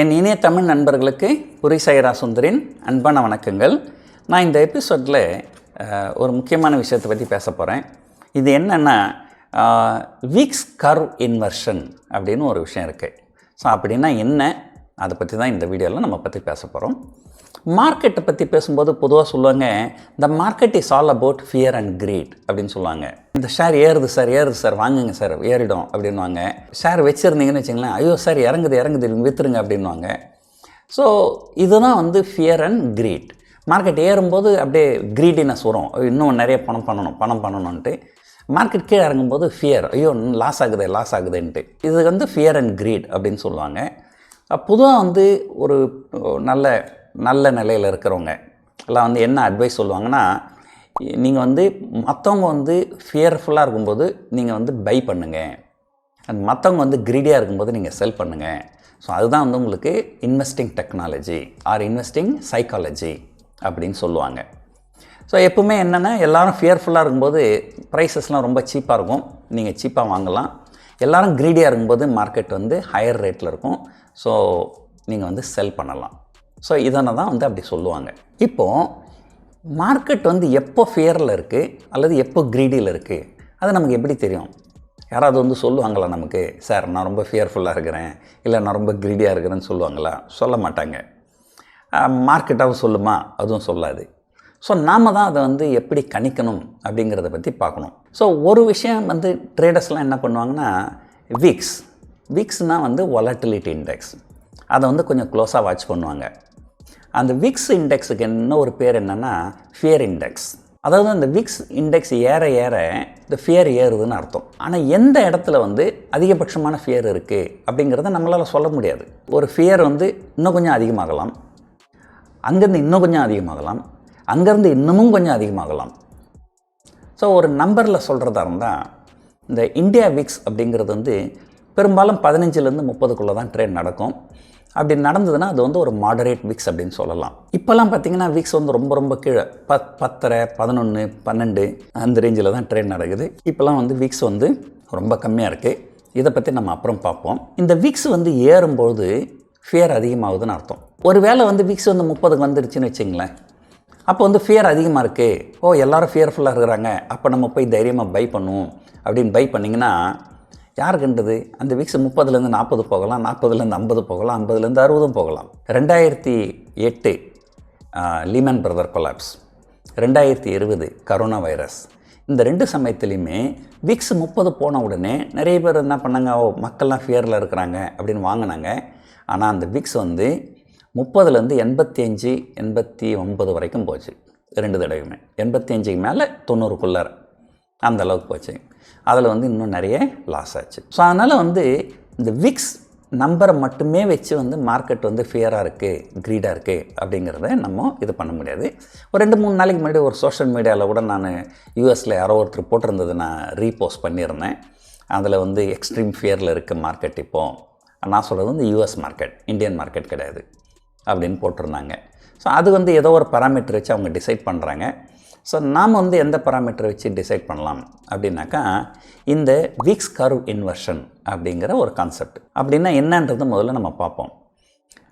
என் இனிய தமிழ் நண்பர்களுக்கு புரிசைரா சுந்தரின் அன்பான வணக்கங்கள். நான் இந்த எபிசோடில் ஒரு முக்கியமான விஷயத்தை பற்றி பேச போகிறேன். இது என்னென்னா வீக்ஸ் கர்வ் இன்வர்ஷன் அப்படின்னு ஒரு விஷயம் இருக்குது. ஸோ அப்படின்னா என்ன, அதை பற்றி தான் இந்த வீடியோவில் நம்ம பற்றி பேச போகிறோம். மார்க்கெட்டை பற்றி பேசும்போது பொதுவாக சொல்லுவாங்க, the market is all about fear and greed அப்படின்னு சொல்லுவாங்க. இந்த ஷேர் ஏறுது சார் வாங்குங்க சார், ஏறிடும் அப்படின்வாங்க. ஷேர் வச்சுருந்தீங்கன்னு வச்சுங்களேன், ஐயோ சார் இறங்குது விற்றுருங்க அப்படின்வாங்க. ஸோ இதுதான் ஃபியர் அண்ட் கிரீட். மார்க்கெட் ஏறும்போது அப்படியே கிரீடினஸ் வரும், இன்னும் நிறைய பணம் பண்ணணுன்ட்டு. மார்க்கெட் கீழே இறங்கும்போது ஃபியர், ஐயோ லாஸ் ஆகுதுன்ட்டு. இது ஃபியர் அண்ட் கிரீட் அப்படின்னு சொல்லுவாங்க. பொதுவாக ஒரு நல்ல நிலையில் இருக்கிறவங்க எல்லாம் என்ன அட்வைஸ் சொல்லுவாங்கன்னா, நீங்கள் மற்றவங்க ஃபியர்ஃபுல்லாக இருக்கும்போது நீங்கள் பை பண்ணுங்கள், அண்ட் மற்றவங்க கிரீடியாக இருக்கும்போது நீங்கள் செல் பண்ணுங்கள். ஸோ அதுதான் உங்களுக்கு investing technology are investing psychology அப்படின்னு சொல்லுவாங்க. ஸோ எப்பவுமே என்னென்னா, எல்லோரும் ஃபியர்ஃபுல்லாக இருக்கும்போது ப்ரைஸஸ்லாம் ரொம்ப சீப்பாக இருக்கும், நீங்கள் சீப்பாக வாங்கலாம். எல்லோரும் கிரீடியாக இருக்கும்போது மார்க்கெட் ஹையர் ரேட்டில் இருக்கும், ஸோ நீங்கள் செல் பண்ணலாம். ஸோ இதனை தான் அப்படி சொல்லுவாங்க. இப்போது மார்க்கெட் எப்போ ஃபியரில் இருக்குது அல்லது எப்போ க்ரீடியில் இருக்குது, அது நமக்கு எப்படி தெரியும்? யாராவது சொல்லுவாங்களா நமக்கு, சார் நான் ரொம்ப ஃபியர்ஃபுல்லாக இருக்கிறேன், இல்லை நான் ரொம்ப க்ரீடியாக இருக்கிறேன்னு சொல்லுவாங்களா? சொல்ல மாட்டாங்க. மார்க்கெட்டாகவும் சொல்லுமா? அதுவும் சொல்லாது. ஸோ நாம் தான் அதை எப்படி கணிக்கணும் அப்படிங்கிறத பற்றி பார்க்கணும். ஸோ ஒரு விஷயம் ட்ரேடர்ஸ்லாம் என்ன பண்ணுவாங்கன்னா, விக்ஸ்னால் வாலட்டிலிட்டி இண்டெக்ஸ், அதை கொஞ்சம் க்ளோஸாக வாட்ச் பண்ணுவாங்க. அந்த விக்ஸ் இண்டெக்ஸுக்கு என்ன ஒரு பேர் என்னென்னா ஃபியர் இண்டெக்ஸ். அதாவது அந்த விக்ஸ் இண்டெக்ஸ் ஏற இந்த ஃபியர் ஏறுதுன்னு அர்த்தம். ஆனால் எந்த இடத்துல அதிகபட்சமான ஃபியர் இருக்குது அப்படிங்கிறத நம்மளால் சொல்ல முடியாது. ஒரு ஃபியர் இன்னும் கொஞ்சம் அதிகமாகலாம், அங்கேருந்து இன்னும் கொஞ்சம் அதிகமாகலாம், அங்கேருந்து இன்னமும் கொஞ்சம் அதிகமாகலாம். ஸோ ஒரு நம்பரில் சொல்கிறதா இருந்தால், இந்த இந்தியா விக்ஸ் அப்படிங்கிறது பெரும்பாலும் 15லேருந்து 30க்குள்ளே தான் ட்ரேட் நடக்கும். அப்படி நடந்ததுன்னா அது ஒரு மாடரேட் விக்ஸ் அப்படின்னு சொல்லலாம். இப்போல்லாம் பார்த்திங்கன்னா விக்ஸ் ரொம்ப கீழே 10, 11, 12 அந்த ரேஞ்சில் தான் ட்ரேட் நடக்குது. இப்போல்லாம் விக்ஸ் ரொம்ப கம்மியாக இருக்குது. இதை பற்றி நம்ம அப்புறம் பார்ப்போம். இந்த விக்ஸ் ஏறும்போது ஃபியர் அதிகமாகுதுன்னு அர்த்தம். ஒரு வேளை விக்ஸ் 30க்கு வந்துருச்சுன்னு வச்சிங்களேன், அப்போ ஃபியர் அதிகமாக இருக்குது, எல்லோரும் ஃபியர்ஃபுல்லாக இருக்கிறாங்க, அப்போ நம்ம போய் தைரியமாக பை பண்ணுவோம் அப்படின்னு பை பண்ணிங்கன்னா யார் கண்டது? அந்த விக்ஸ் 30லேருந்து 40 போகலாம், 40லேருந்து 50 போகலாம், 50லேருந்து 60 போகலாம். 2008 Lehman brother collapse, 2020 corona virus, இந்த 2 சமயத்துலேயுமே விக்ஸ் 30 போன உடனே நிறைய பேர் என்ன பண்ணாங்க, மக்கள்லாம் ஃபியரில் இருக்கிறாங்க அப்படின்னு வாங்கினாங்க. ஆனால் அந்த விக்ஸ் 30லேருந்து 85, 89 வரைக்கும் போச்சு. 2 தடவையுமே 85க்கு மேலே 90க்குள்ளார அந்த அளவுக்கு போச்சு. அதில் இன்னும் நிறைய லாஸ் ஆச்சு. ஸோ அதனால் இந்த விக்ஸ் நம்பரை மட்டுமே வச்சு மார்க்கெட் ஃபியராக இருக்குது, க்ரீடாக இருக்குது அப்படிங்கிறத நம்ம இது பண்ண முடியாது. ஒரு 2-3 நாளைக்கு முன்னாடி ஒரு சோஷியல் மீடியாவில் கூட நான் யூஎஸில் யாரோ ஒருத்தர் போட்டிருந்தது நான் ரீபோஸ்ட் பண்ணியிருந்தேன். அதில் எக்ஸ்ட்ரீம் ஃபியரில் இருக்குது மார்க்கெட் இப்போது. நான் சொல்கிறது யூஎஸ் மார்க்கெட், இந்தியன் மார்க்கெட் கிடையாது அப்படின்னு போட்டிருந்தாங்க. ஸோ அது ஏதோ ஒரு பராமீட்டர் வச்சு அவங்க டிசைட் பண்ணுறாங்க. ஸோ நாம் எந்த பராமீட்டரை வச்சு டிசைட் பண்ணலாம் அப்படின்னாக்கா, இந்த விக்ஸ் கர்வ் இன்வர்ஷன் அப்படிங்கிற ஒரு கான்செப்ட். அப்படின்னா என்னன்றது முதல்ல நம்ம பார்ப்போம்.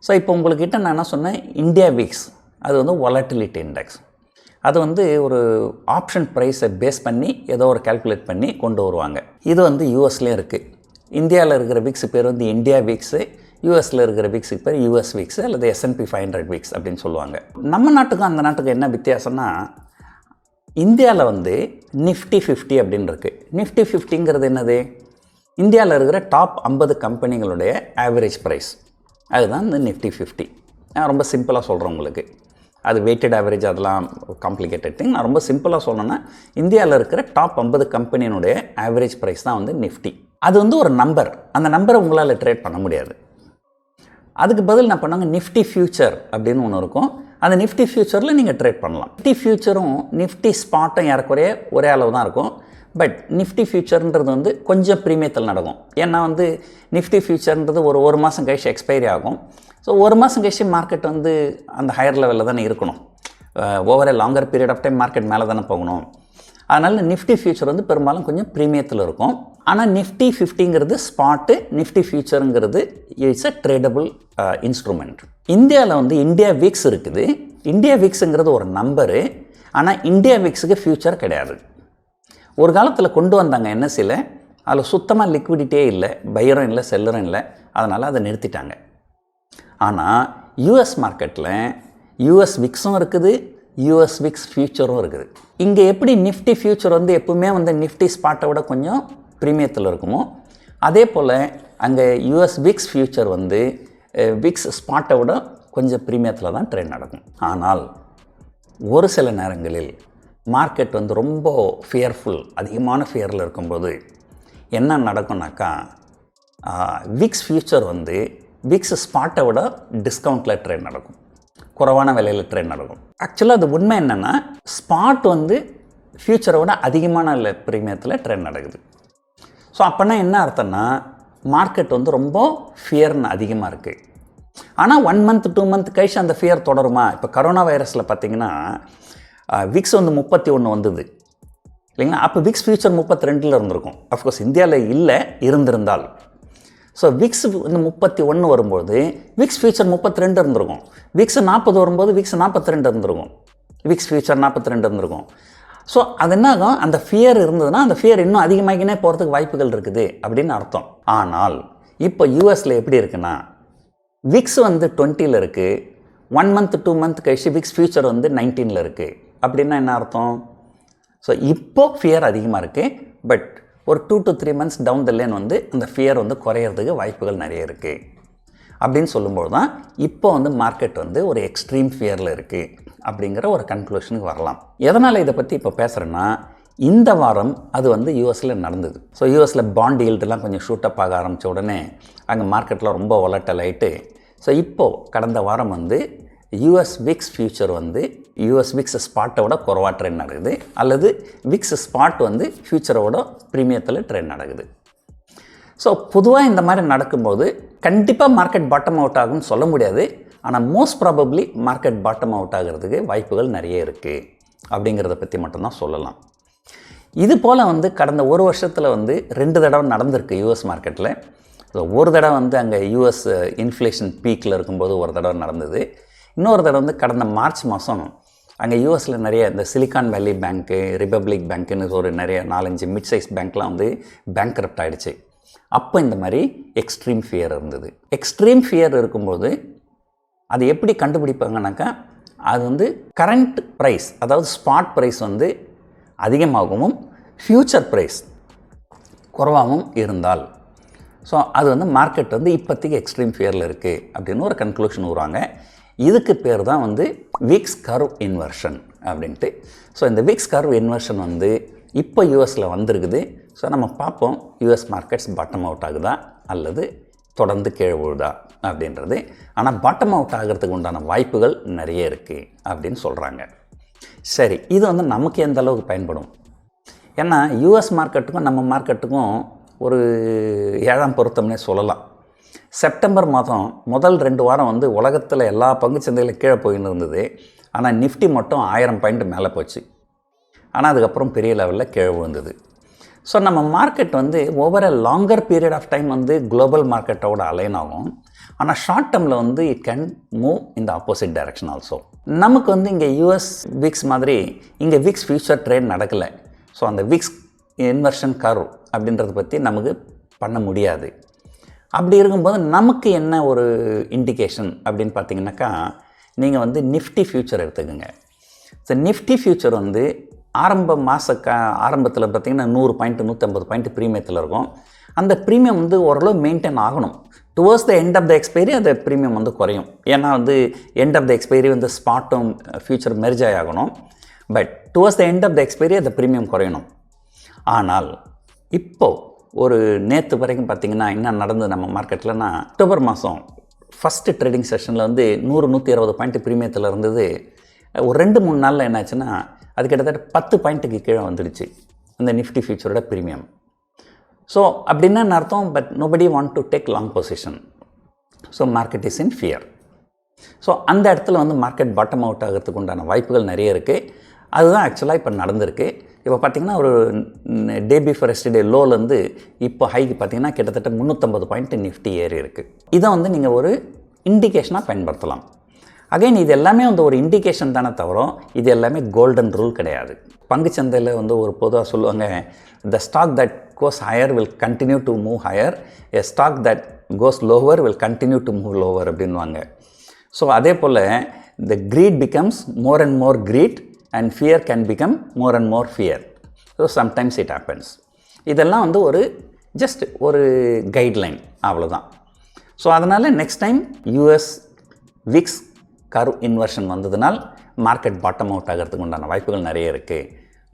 ஸோ இப்போ உங்கள்கிட்ட நான் என்ன சொன்னேன், இந்தியா விக்ஸ் அது வாலட்டிலிட்டி இண்டெக்ஸ். அது ஒரு ஆப்ஷன் ப்ரைஸை பேஸ் பண்ணி ஏதோ ஒரு கால்குலேட் பண்ணி கொண்டு வருவாங்க. இது யூஎஸ்லேயும் இருக்குது. இந்தியாவில் இருக்கிற விக்ஸ் பேர் இந்தியா விக்ஸு, யூஎஸில் இருக்கிற விக்ஸுக்கு பேர் யூஎஸ் விக்ஸ் அல்லது S&P 500 விக்ஸ் அப்படின்னு சொல்லுவாங்க. நம்ம நாட்டுக்கும் அந்த நாட்டுக்கும் என்ன வித்தியாசம்னா, இந்தியாவில் நிஃப்டி 50 அப்படின்னு இருக்குது. நிஃப்டி 50ங்கிறது என்னது? இந்தியாவில் இருக்கிற டாப் 50 கம்பெனிகளுடைய ஆவரேஜ் ப்ரைஸ், அதுதான் இந்த நிஃப்டி 50. நான் ரொம்ப சிம்பிளாக சொல்கிறேன் உங்களுக்கு. அது வெயிட்டட் ஆவரேஜ், அதெல்லாம் காம்ப்ளிகேட்டட் திங். நான் ரொம்ப சிம்பிளாக சொல்லணுன்னா, இந்தியாவில் இருக்கிற டாப் 50 கம்பெனியினுடைய ஆவரேஜ் ப்ரைஸ் தான் நிஃப்டி. அது ஒரு நம்பர். அந்த நம்பரை உங்களால் ட்ரேட் பண்ண முடியாது. அதுக்கு பதில் என்ன பண்ணாங்க, நிஃப்டி ஃபியூச்சர் அப்படின்னு ஒன்று இருக்கும். அந்த நிஃப்டி ஃபியூச்சரில் நீங்கள் ட்ரேட் பண்ணலாம். நிஃப்டி ஃபியூச்சரும் நிஃப்டி ஸ்பாட்டும் ஏறக்குறைய ஒரே அளவு தான் இருக்கும். பட் நிஃப்டி ஃபியூச்சர்ன்றது கொஞ்சம் ப்ரீமியத்தில் நடக்கும். ஏன்னா நிஃப்டி ஃபியூச்சர்ன்றது ஒரு மாதம் கழிச்சு எக்ஸ்பைரி ஆகும். ஸோ ஒரு மாதம் கழிச்சு மார்க்கெட் அந்த ஹையர் லெவலில் தானே இருக்கணும். Over longer period of time market மேலே தானே போகணும். அதனால் நிஃப்டி ஃபியூச்சர் வந்து பெரும்பாலும் கொஞ்சம் ப்ரீமியத்தில் இருக்கும். ஆனால் நிஃப்டி 50ங்கிறது ஸ்பாட்டு, நிஃப்டி ஃபியூச்சருங்கிறது இட்ஸ் அ ட்ரேடபிள் இன்ஸ்ட்ருமெண்ட். இந்தியாவில் வந்து இந்தியா விக்ஸ் இருக்குது. இந்தியா விக்ஸுங்கிறது ஒரு நம்பரு, ஆனால் இந்தியா விக்ஸுக்கு ஃபியூச்சர் கிடையாது. ஒரு காலத்தில் கொண்டு வந்தாங்க என்எஸ்சியில், அதில் சுத்தமாக லிக்விடிட்டியே இல்லை, பையரும் இல்லை செல்லரும் இல்லை, அதனால் அதை நிறுத்திட்டாங்க. ஆனால் யூஎஸ் மார்க்கெட்டில் யூஎஸ் விக்ஸும் இருக்குது, யூஎஸ் விக்ஸ் ஃபியூச்சரும் இருக்குது. இங்கே எப்படி நிஃப்டி ஃபியூச்சர் வந்து எப்பவுமே வந்து நிஃப்டி ஸ்பாட்டை விட கொஞ்சம் ப்ரீமியத்தில் இருக்குமோ, அதே போல் அங்கே யூஎஸ் விக்ஸ் ஃபியூச்சர் வந்து விக்ஸ் ஸ்பாட்டை விட கொஞ்சம் ப்ரீமியத்தில் தான் ட்ரேட் நடக்கும். ஆனால் ஒரு சில நேரங்களில் மார்க்கெட் வந்து ரொம்ப ஃபியர்ஃபுல், அதிகமான ஃபியரில் இருக்கும்போது என்ன நடக்கும்னாக்கா, விக்ஸ் ஃபியூச்சர் வந்து விக்ஸ் ஸ்பாட்டை விட டிஸ்கவுண்ட்டில் ட்ரேட் நடக்கும், குறைவான விலையில் ட்ரேட் நடக்கும். ஆக்சுவலாக அது உண்மை என்னென்னா, ஸ்பாட் வந்து ஃபியூச்சரை விட அதிகமான ப்ரீமியத்தில் ட்ரேட் நடக்குது. ஸோ அப்போனா என்ன அர்த்தம்னா, மார்க்கெட் வந்து ரொம்ப ஃபியர்னு அதிகமாக இருக்குது. ஆனால் 1 மந்த் 2 மந்த் கழிச்சு அந்த ஃபியர் தொடருமா? இப்போ கரோனா வைரஸில் பார்த்திங்கன்னா விக்ஸ் வந்து 31 வந்தது இல்லைங்களா? அப்போ விக்ஸ் ஃபியூச்சர் 32 இருந்திருக்கும். அஃப்கோர்ஸ் இந்தியாவில் இல்லை, இருந்திருந்தால். ஸோ விக்ஸ் வந்து 31 வரும்போது விக்ஸ் ஃபியூச்சர் 32 இருந்திருக்கும். விக்ஸ் 40 வரும்போது விக்ஸ் 42 இருந்திருக்கும். விக்ஸ் ஃபியூச்சர் 42 இருந்திருக்கும். ஸோ அது என்ன ஆகும், அந்த ஃபியர் இருந்ததுன்னா அந்த ஃபியர் இன்னும் அதிகமாகினே போகிறதுக்கு வாய்ப்புகள் இருக்குது அப்படின்னு அர்த்தம். ஆனால் இப்போ யூஎஸில் எப்படி இருக்குன்னா, விக்ஸ் வந்து 20ல் இருக்குது, 1 மந்த் 2 மந்த் கழிச்சு விக்ஸ் ஃபியூச்சர் வந்து 19ல் இருக்குது. அப்படின்னா என்ன அர்த்தம்? ஸோ இப்போது ஃபியர் அதிகமாக இருக்குது, பட் ஒரு 2 to 3 months down the line வந்து அந்த ஃபியர் வந்து குறையிறதுக்கு வாய்ப்புகள் நிறைய இருக்குது. அப்படின்னு சொல்லும்போது தான் இப்போ வந்து மார்க்கெட் வந்து ஒரு எக்ஸ்ட்ரீம் ஃபியரில் இருக்குது அப்படிங்கிற ஒரு கன்க்ளூஷனுக்கு வரலாம். எதனால் இதை பற்றி இப்போ பேசுகிறேன்னா, இந்த வாரம் அது வந்து யூஎஸில் நடந்தது. ஸோ யூஎஸில் பாண்ட் ஈல்டெலாம் கொஞ்சம் ஷூட்டப் ஆக ஆரம்பித்த உடனே அங்கே மார்க்கெட்டில் ரொம்ப வாலடைல் ஆகிட்டு, ஸோ இப்போது கடந்த வாரம் வந்து யூஎஸ் விக்ஸ் ஃபியூச்சர் வந்து யூஎஸ் விக்ஸ் ஸ்பாட்டை விட குறைவாக ட்ரெண்ட் நடக்குது, அல்லது விக்ஸ் ஸ்பாட் வந்து ஃபியூச்சரோட ப்ரீமியத்தில் ட்ரெண்ட் நடக்குது. ஸோ பொதுவாக இந்த மாதிரி நடக்கும்போது கண்டிப்பாக மார்க்கெட் பாட்டம் அவுட் ஆகும்னு சொல்ல முடியாது. ஆனால் most probably market bottom out ஆகிறதுக்கு வாய்ப்புகள் நிறைய இருக்குது அப்படிங்கிறத பற்றி மட்டும்தான் சொல்லலாம். இது போல் வந்து கடந்த ஒரு வருஷத்தில் வந்து 2 தடவை நடந்திருக்கு யூஎஸ் மார்க்கெட்டில். ஸோ ஒரு தடவை வந்து அங்கே யூஎஸ் இன்ஃப்ளேஷன் பீக்கில் இருக்கும்போது ஒரு தடவை நடந்தது. இன்னொரு தடவை வந்து கடந்த மார்ச் மாதம் அங்கே யூஎஸில் நிறைய இந்த சிலிக்கான் வேலி பேங்க்கு, ரிபப்ளிக் பேங்க்குன்னு ஒரு நிறைய 4-5 மிட் சைஸ் பேங்க்லாம் வந்து பேங்க்ரப்ட் ஆகிடுச்சு. அப்போ இந்த மாதிரி எக்ஸ்ட்ரீம் ஃபியர் இருந்தது. எக்ஸ்ட்ரீம் ஃபியர் இருக்கும்போது அது எப்படி கண்டுபிடிப்பாங்கனாக்கா, அது வந்து கரண்ட் ப்ரைஸ், அதாவது ஸ்பாட் ப்ரைஸ் வந்து அதிகமாகவும் ஃப்யூச்சர் ப்ரைஸ் குறைவாகவும் இருந்தால், ஸோ அது வந்து மார்க்கெட் வந்து இப்போதைக்கு எக்ஸ்ட்ரீம் ஃபியரில் இருக்குது அப்படின்னு ஒரு கன்க்ளூஷன் வருவாங்க. இதுக்கு பேர் தான் வந்து விக்ஸ் கர்வ் இன்வர்ஷன் அப்படின்ட்டு. ஸோ இந்த விக்ஸ் கர்வ் இன்வர்ஷன் வந்து இப்போ யூஎஸில் வந்திருக்குது. ஸோ நம்ம பார்ப்போம் யூஎஸ் மார்க்கெட்ஸ் பாட்டம் அவுட் ஆகுதா அல்லது தொடர்ந்து கீழே விழுதா அப்படின்றது. ஆனால் பாட்டம் அவுட் ஆகிறதுக்கு உண்டான வாய்ப்புகள் நிறைய இருக்குது அப்படின்னு சொல்கிறாங்க. சரி, இது வந்து நமக்கு எந்த அளவுக்கு பயன்படும்? ஏன்னா யூஎஸ் மார்க்கெட்டுக்கும் நம்ம மார்க்கெட்டுக்கும் ஒரு 7ஆம் பொருத்தம்னே சொல்லலாம். செப்டம்பர் மாதம் முதல் 2 வாரம் வந்து உலகத்தில் எல்லா பங்கு சந்தைகளும் கீழே போயின்னு இருந்தது. ஆனால் நிஃப்டி மட்டும் 1000 பாயிண்ட் மேலே போச்சு. ஆனால் அதுக்கப்புறம் பெரிய லெவலில் கீழே விழுந்தது. ஸோ நம்ம மார்க்கெட் வந்து over a longer period of time வந்து குளோபல் மார்க்கெட்டோட அலைன் ஆகும். ஆனால் ஷார்ட் டேர்மில் வந்து it can move in the opposite direction also. நமக்கு வந்து இங்கே யூஎஸ் விக்ஸ் மாதிரி இங்கே விக்ஸ் ஃபியூச்சர் ட்ரேட் நடக்கலை. ஸோ அந்த விக்ஸ் இன்வர்ஷன் கர்வ் அப்படின்றத பற்றி நமக்கு பண்ண முடியாது. அப்படி இருக்கும்போது நமக்கு என்ன ஒரு இண்டிகேஷன் அப்படின்னு பார்த்தீங்கன்னாக்கா, நீங்கள் வந்து நிஃப்டி ஃபியூச்சர் எடுத்துக்கோங்க. ஸோ நிஃப்டி ஃபியூச்சர் வந்து ஆரம்பத்தில் பார்த்திங்கன்னா 100 பாயிண்ட் 150 பாயிண்ட் ப்ரீமியத்தில் இருக்கும். அந்த ப்ரீமியம் வந்து ஓரளவு மெயின்டைன் ஆகணும். Towards the end of the expiry அந்த ப்ரீமியம் வந்து குறையும். ஏன்னா வந்து எண்ட் ஆஃப் த எக்ஸ்பைரி வந்து ஸ்பாட்டும் ஃபியூச்சர் மெர்ஜ் ஆகணும். But towards the end of the expiry அந்த ப்ரீமியம் குறையணும். ஆனால் இப்போது ஒரு நேற்று வரைக்கும் பார்த்திங்கன்னா என்ன நடந்தது நம்ம மார்க்கெட்டில்னா, அக்டோபர் மாதம் ஃபஸ்ட்டு ட்ரேடிங் செஷனில் வந்து 100-120 பாயிண்ட் ப்ரீமியத்தில் இருந்தது. ஒரு 2-3 நாளில் என்னாச்சுன்னா அது கிட்டத்தட்ட 10 பாயிண்ட்டுக்கு கீழே வந்துடுச்சு இந்த நிஃப்டி ஃபியூச்சரோட ப்ரீமியம். ஸோ அப்படின்னா அர்த்தம், but nobody want to take long position. So market is in fear. So அந்த இடத்துல வந்து மார்க்கெட் பாட்டம் அவுட் ஆகிறதுக்கு உண்டான வாய்ப்புகள் நிறைய இருக்குது. அதுதான் ஆக்சுவலாக இப்போ நடந்திருக்கு. இப்போ பார்த்திங்கன்னா ஒரு டே பிஃபோர் எஸ்டர்டே லோலேருந்து இப்போ ஹைக்கு பார்த்திங்கன்னா கிட்டத்தட்ட 350 பாயிண்ட் நிஃப்டி ஏறி இருக்குது. இதை வந்து நீங்கள் ஒரு இண்டிகேஷனாக பயன்படுத்தலாம். அகைன் இது எல்லாமே வந்து ஒரு இண்டிகேஷன் தானே தவிர இது எல்லாமே கோல்டன் ரூல் கிடையாது. பங்குச்சந்தையில் வந்து ஒரு பொதுவாக சொல்லுவாங்க, the stock that goes higher will continue to move higher, a stock that goes lower will continue to move lower அப்படின்வாங்க. ஸோ அதே போல் the greed becomes more and more greed and fear can become more and more fear. So sometimes it happens. இதெல்லாம் வந்து ஒரு just ஒரு guideline அவ்வளோதான். So அதனால் next time US VIX curve inversion வந்ததுனால் மார்க்கெட் பாட்டம் அவுட் ஆகிறதுக்கு உண்டான வாய்ப்புகள் நிறைய இருக்குது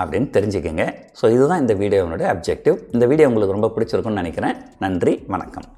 அப்படின்னு தெரிஞ்சுக்கங்க. ஸோ இதுதான் இந்த வீடியோவினுடைய அப்ஜெக்டிவ். இந்த வீடியோ உங்களுக்கு ரொம்ப பிடிச்சிருக்குன்னு நினைக்கிறேன். நன்றி, வணக்கம்.